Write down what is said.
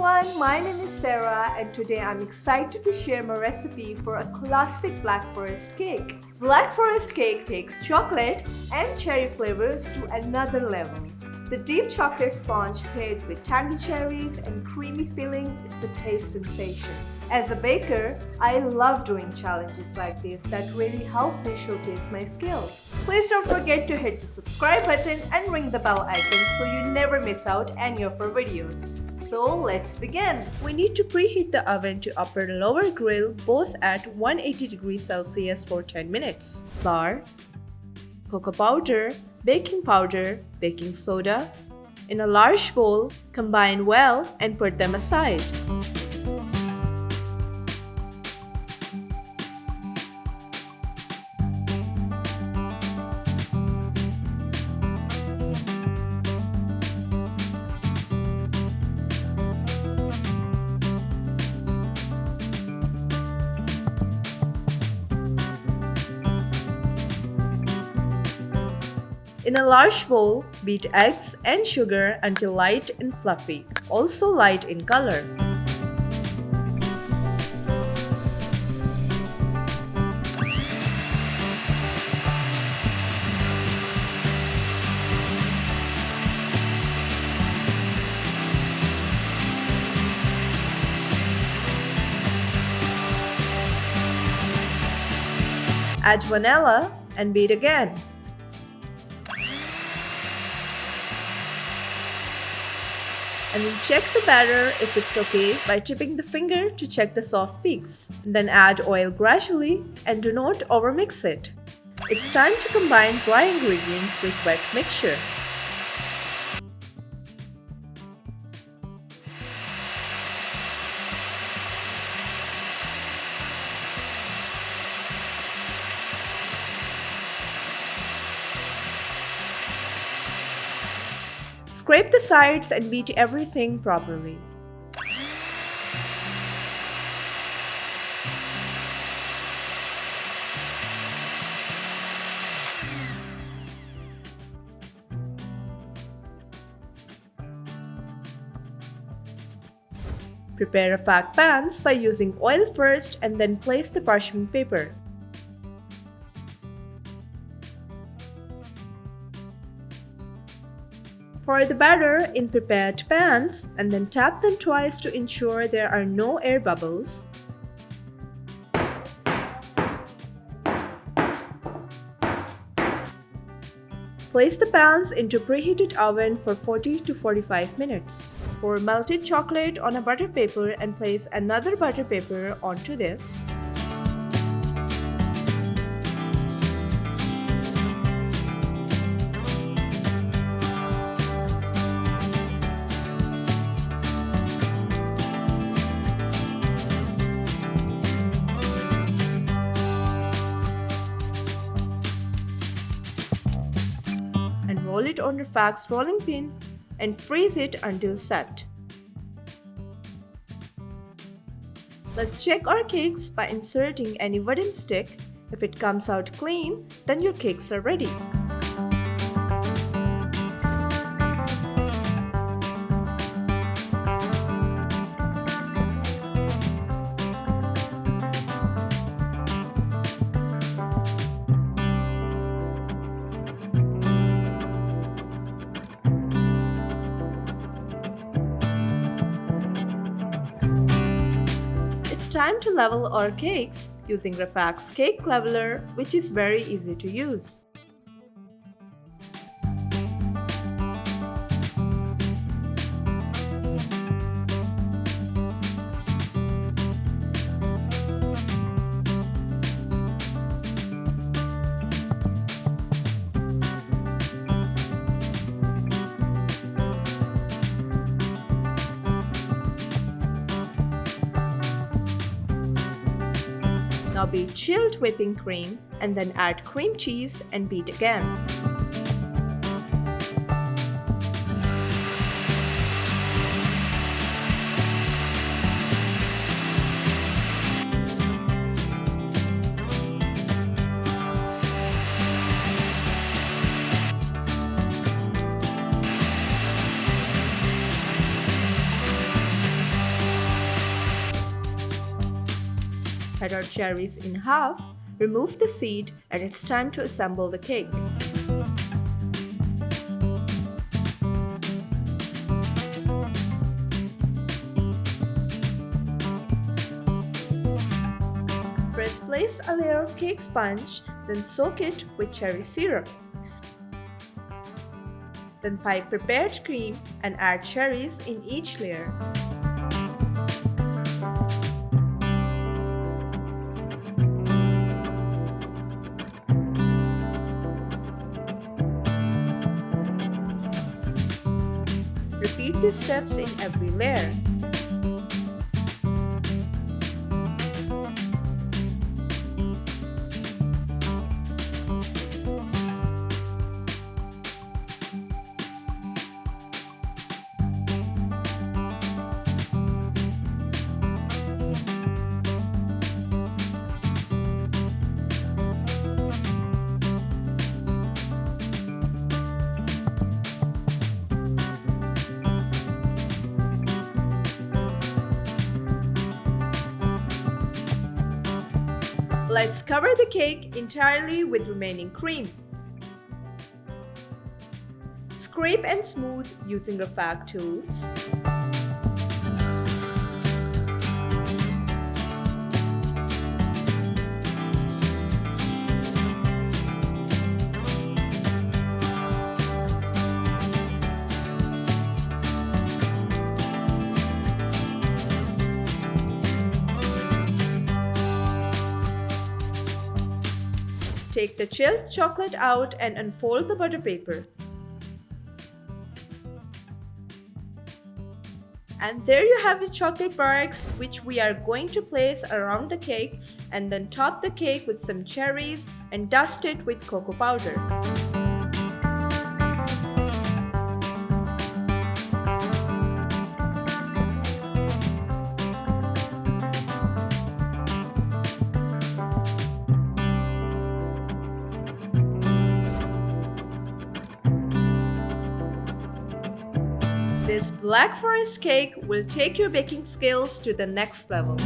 everyone, my name is Sarah and today I'm excited to share my recipe for a classic Black Forest cake. Black Forest cake takes chocolate and cherry flavors to another level. The deep chocolate sponge paired with tangy cherries and creamy filling is a taste sensation. As a baker, I love doing challenges like this that really help me showcase my skills. Please don't forget to hit the subscribe button and ring the bell icon so you never miss out any of our videos. So let's begin. We need to preheat the oven to upper and lower grill both at 180 degrees Celsius for 10 minutes. Flour, cocoa powder, baking powder, baking soda. In a large bowl, combine well and put them aside. In a large bowl, beat eggs and sugar until light and fluffy, also light in color. Add vanilla and beat again. And then check the batter if it's okay by tipping the finger to check the soft peaks. Then add oil gradually and do not overmix it. It's time to combine dry ingredients with wet mixture. Scrape the sides and beat everything properly. Prepare RFAQK pans by using oil first and then place the parchment paper. Pour the batter in prepared pans and then tap them twice to ensure there are no air bubbles. Place the pans into preheated oven for 40 to 45 minutes. Pour melted chocolate on a butter paper and place another butter paper onto this. And roll it on RFAQK's rolling pin and freeze it until set. Let's check our cakes by inserting any wooden stick. If it comes out clean, then your cakes are ready. It's time to level our cakes using RFAQK's cake leveler, which is very easy to use. Now beat chilled whipping cream and then add cream cheese and beat again. cut our cherries in half, remove the seed, and it's time to assemble the cake. First, place a layer of cake sponge, then soak it with cherry syrup. Then pipe prepared cream and add cherries in each layer. Repeat these steps in every layer. Let's cover the cake entirely with remaining cream. Scrape and smooth using RFAQK tools. Take the chilled chocolate out and unfold the butter paper. And there you have your chocolate barks, which we are going to place around the cake, and then top the cake with some cherries and dust it with cocoa powder. This Black Forest cake will take your baking skills to the next level.